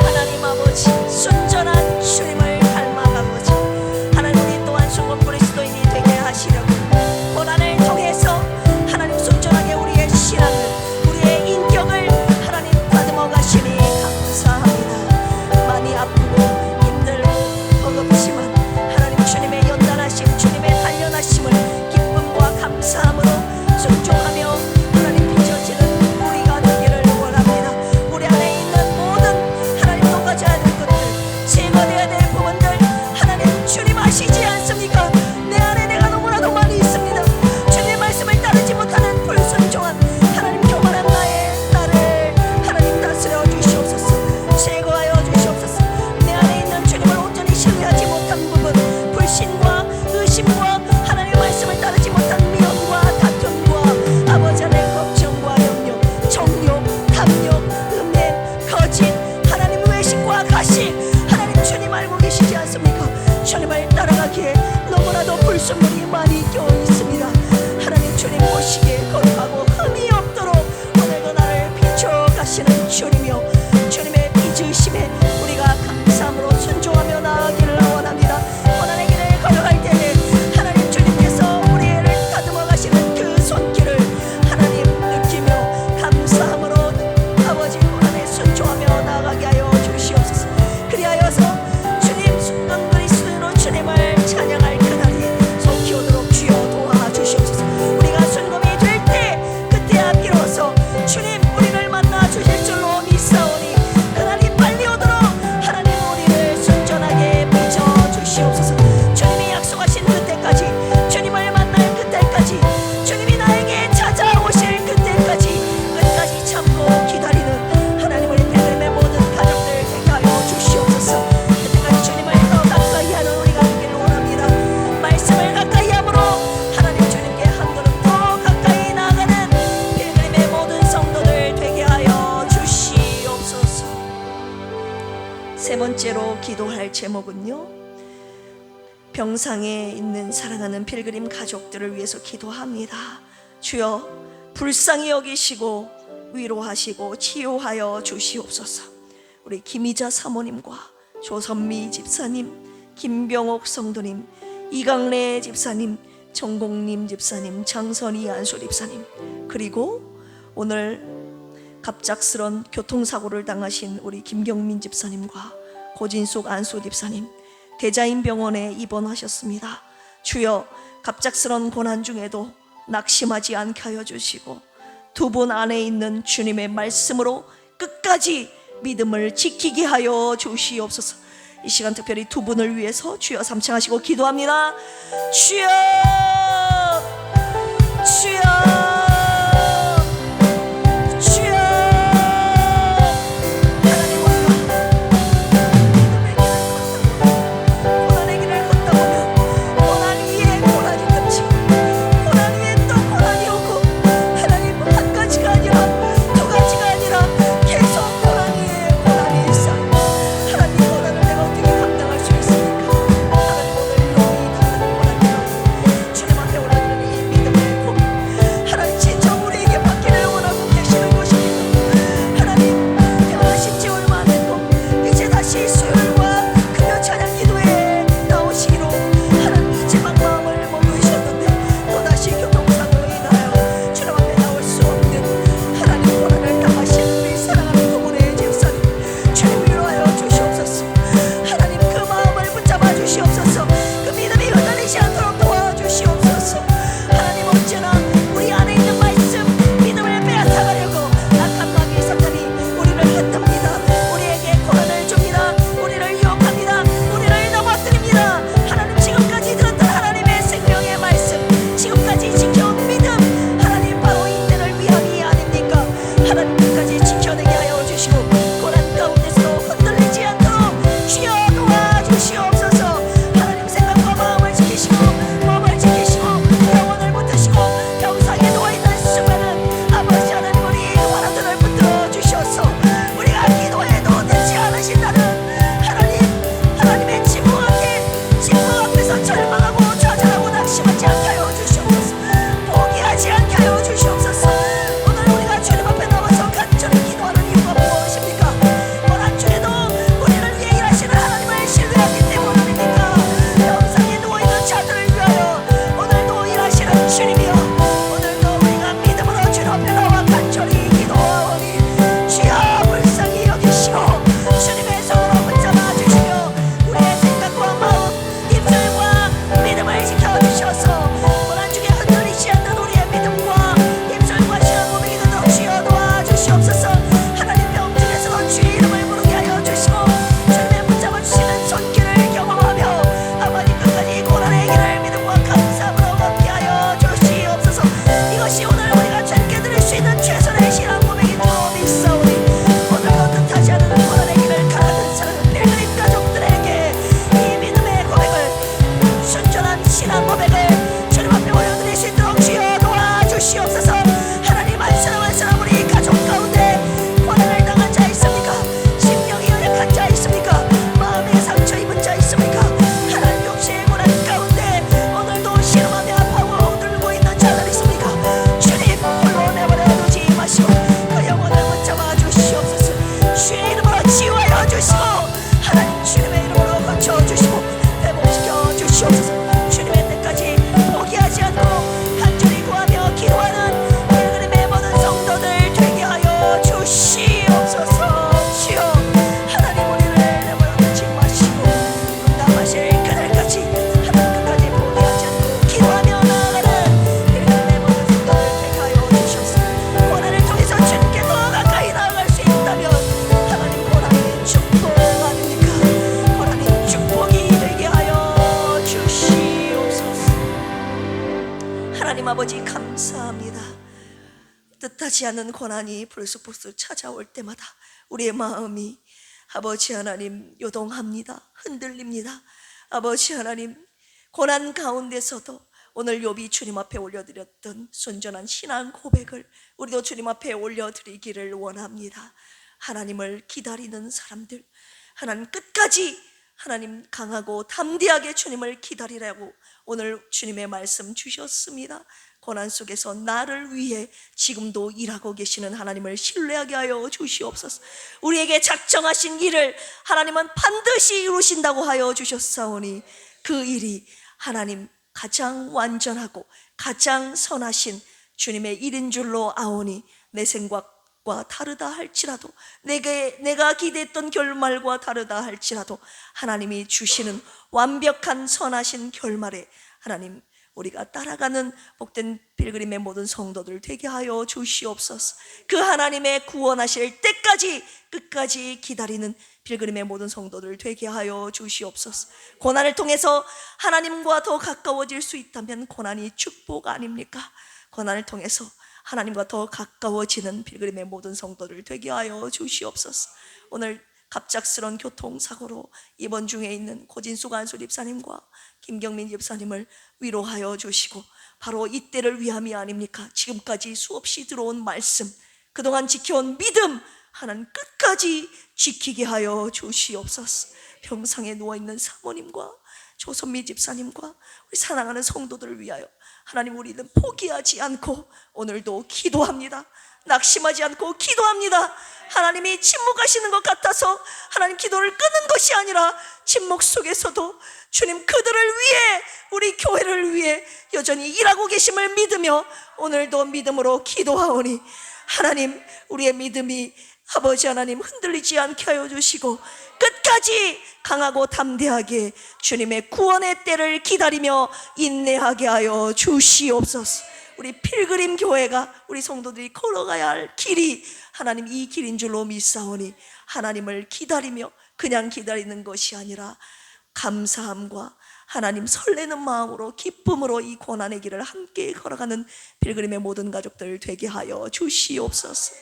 하나님 아버지, 순전한 주님을 닮아가고자 하나님 우리 또한 순금 그리스도인이 되게 하시려고 고난을 통해서 하나님 순전하게 우리의 신앙을, 우리의 인격을 하나님 다듬어 가시니 감사합니다. 많이 아프고 힘들고 버겁지만 하나님 주님의 연단하심, 주님의 단련하심을 기쁨과 감사함으로 순종하며 하나님 빚어지는 우리가 되기를 원합니다. 우리 안에 있는 모든 하나님 녹아져야 될 것들, 제거되어야 될 부분들 하나님 주님 아시지 않습니까? 내 안에 내가 너무나도 많이 있습니다. 주님의 말씀을 따르지 못하는 불순종한 하나님 교만한 나를 하나님 다스려 주시옵소서. 제거하여 주시옵소서. 내 안에 있는 주님을 온전히 신뢰하지 못한 부분, 불신과 의심과 하나님의 말씀을 따르지 못한 미움과 다툼과 아버지 하나님의 걱정과 염려, 정욕, 탐욕, 음행, 거짓, 하나님 외식과 가시, 하나님 주님 알고 계시지 않습니까? 주님을 따라가기에 너무나도 불순물이 많이 껴 있습니다. 하나님 주님 보시기에 거룩하고 흠이 없도록 오늘도 나를 비춰가시는 주님이여, 주님의 빚으심에 우리가 감사함으로 순종하며 나아가기를 원합니다. 고난의 길을 걸어갈 때에 하나님 주님께서 우리를 다듬어 가시는 그 손길을 하나님 느끼며 감사함으로 아버지 고난에 순종하며 나아가게 하여 주시옵소서. 그리하여서 주님 순금 그리스도로 주님을 찬양할 그날이 속히 오도록 주여 도와주시옵소서. 우리가 순금이 될 때 그때야 비로소 주님 우리를 만나 주실 줄로 믿사오니 그날이 빨리 오도록 하나님 우리를 순전하게 빚어 주시옵소서. 주님이 약속하신 그때까지, 주님을 만날 그때까지, 주님이 나에게 찾아오실 그때까지 끝까지 참고 기다리는 하나님 우리 필그림의 모든 가족들 되게 하여 주시옵소서. 그때까지 주님을 더 가까이 하는 우리가 되기를 원합니다. 말씀을 가까이 함으로 하나님 주님께 한 걸음 더 가까이 나아가는 필그림의 모든 성도들 되게 하여 주시옵소서. 세 번째로 기도할 제목은요, 병상에 있는 사랑하는 필그림 가족들을 위해서 기도합니다. 주여 불쌍히 여기시고 위로하시고 치유하여 주시옵소서. 우리 김희자 사모님과 조선미 집사님, 김병옥 성도님, 이강래 집사님, 정공님 집사님, 장선희 안수 집사님, 그리고 오늘 갑작스런 교통사고를 당하신 우리 김경민 집사님과 고진숙 안수 집사님, 대자인병원에 입원하셨습니다. 주여 갑작스런 고난 중에도 낙심하지 않게 하여 주시고 두 분 안에 있는 주님의 말씀으로 끝까지 믿음을 지키게 하여 주시옵소서. 이 시간 특별히 두 분을 위해서 주여 삼창하시고 기도합니다. 주여, 주여, 주여. 하나님 우리가 고난의 길을 걷다 보면 고난 위에 고난이 겹치고 고난 위에 또 고난이 오고 하나님 한 가지가 아니라 두 가지가 아니라 계속 고난 위에 고난이 쌓이고 하나님 고난을 내가 어떻게 감당할 수 있습니까? 하나님 오늘 여기 당하는 고난이라 주님 앞에 올라드리는 이 믿음의 고백, 하나님 뜻하지 않는 고난이 불쑥불쑥 찾아올 때마다 우리의 마음이 아버지 하나님 요동합니다. 흔들립니다. 아버지 하나님, 고난 가운데서도 오늘 욥이 주님 앞에 올려드렸던 순전한 신앙 고백을 우리도 주님 앞에 올려드리기를 원합니다. 하나님을 기다리는 사람들, 하나님 끝까지 하나님 강하고 담대하게 주님을 기다리라고 오늘 주님의 말씀 주셨습니다. 고난 속에서 나를 위해 지금도 일하고 계시는 하나님을 신뢰하게 하여 주시옵소서. 우리에게 작정하신 일을 하나님은 반드시 이루신다고 하여 주셨사오니 그 일이 하나님 가장 완전하고 가장 선하신 주님의 일인 줄로 아오니 내 생각과 다르다 할지라도 내가 기대했던 결말과 다르다 할지라도 하나님이 주시는 완벽한 선하신 결말에 하나님 우리가 따라가는 복된 필그림의 모든 성도들 되게 하여 주시옵소서. 그 하나님의 구원하실 때까지 끝까지 기다리는 필그림의 모든 성도들 되게 하여 주시옵소서. 고난을 통해서 하나님과 더 가까워질 수 있다면 고난이 축복 아닙니까? 고난을 통해서 하나님과 더 가까워지는 필그림의 모든 성도들 되게 하여 주시옵소서. 오늘 갑작스러운 교통사고로 입원 중에 있는 고진숙 안수 집사님과 김경민 집사님을 위로하여 주시고 바로 이때를 위함이 아닙니까? 지금까지 수없이 들어온 말씀, 그동안 지켜온 믿음 하나님 끝까지 지키게 하여 주시옵소서. 병상에 누워있는 사모님과 조선미 집사님과 우리 사랑하는 성도들을 위하여 하나님 우리는 포기하지 않고 오늘도 기도합니다. 낙심하지 않고 기도합니다. 하나님이 침묵하시는 것 같아서 하나님 기도를 끄는 것이 아니라 침묵 속에서도 주님 그들을 위해 우리 교회를 위해 여전히 일하고 계심을 믿으며 오늘도 믿음으로 기도하오니 하나님 우리의 믿음이 아버지 하나님 흔들리지 않게 하여 주시고 끝까지 강하고 담대하게 주님의 구원의 때를 기다리며 인내하게 하여 주시옵소서. 우리 필그림 교회가 우리 성도들이 걸어가야 할 길이 하나님 이 길인 줄로 믿사오니 하나님을 기다리며 그냥 기다리는 것이 아니라 감사함과 하나님 설레는 마음으로 기쁨으로 이 고난의 길을 함께 걸어가는 필그림의 모든 가족들 되게 하여 주시옵소서.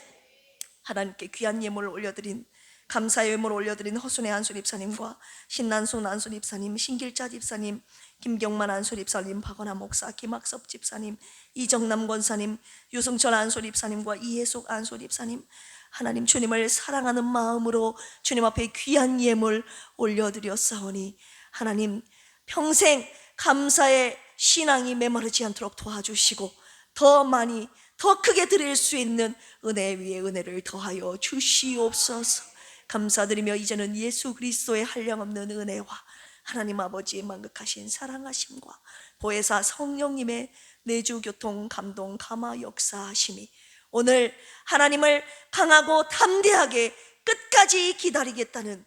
하나님께 귀한 예물을 올려드린 감사의 예물을 올려드린 허순의 안수 집사님과 신난순 안수 집사님, 신길자 집사님, 김경만 안수 집사님, 박원하 목사, 김학섭 집사님, 이정남 권사님, 유승철 안수 집사님과 이혜숙 안수 집사님, 하나님 주님을 사랑하는 마음으로 주님 앞에 귀한 예물 올려드렸사오니 하나님 평생 감사의 신앙이 메마르지 않도록 도와주시고 더 많이 더 크게 드릴 수 있는 은혜 위에 은혜를 더하여 주시옵소서. 감사드리며 이제는 예수 그리스도의 한량없는 은혜와 하나님 아버지의 만극하신 사랑하심과 보혜사 성령님의 내주교통 감동 감화 역사하심이 오늘 하나님을 강하고 담대하게 끝까지 기다리겠다는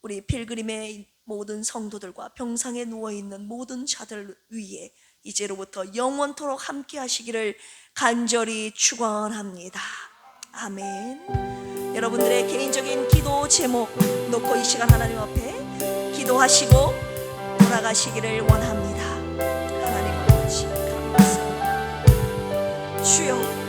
우리 필그림의 모든 성도들과 병상에 누워있는 모든 자들 위에 이제로부터 영원토록 함께 하시기를 간절히 축원합니다. 아멘. 여러분들의 개인적인 기도 제목 놓고 이 시간 하나님 앞에 기도하시고 돌아가시기를 원합니다. 하나님 아버지 감사합니다. 주여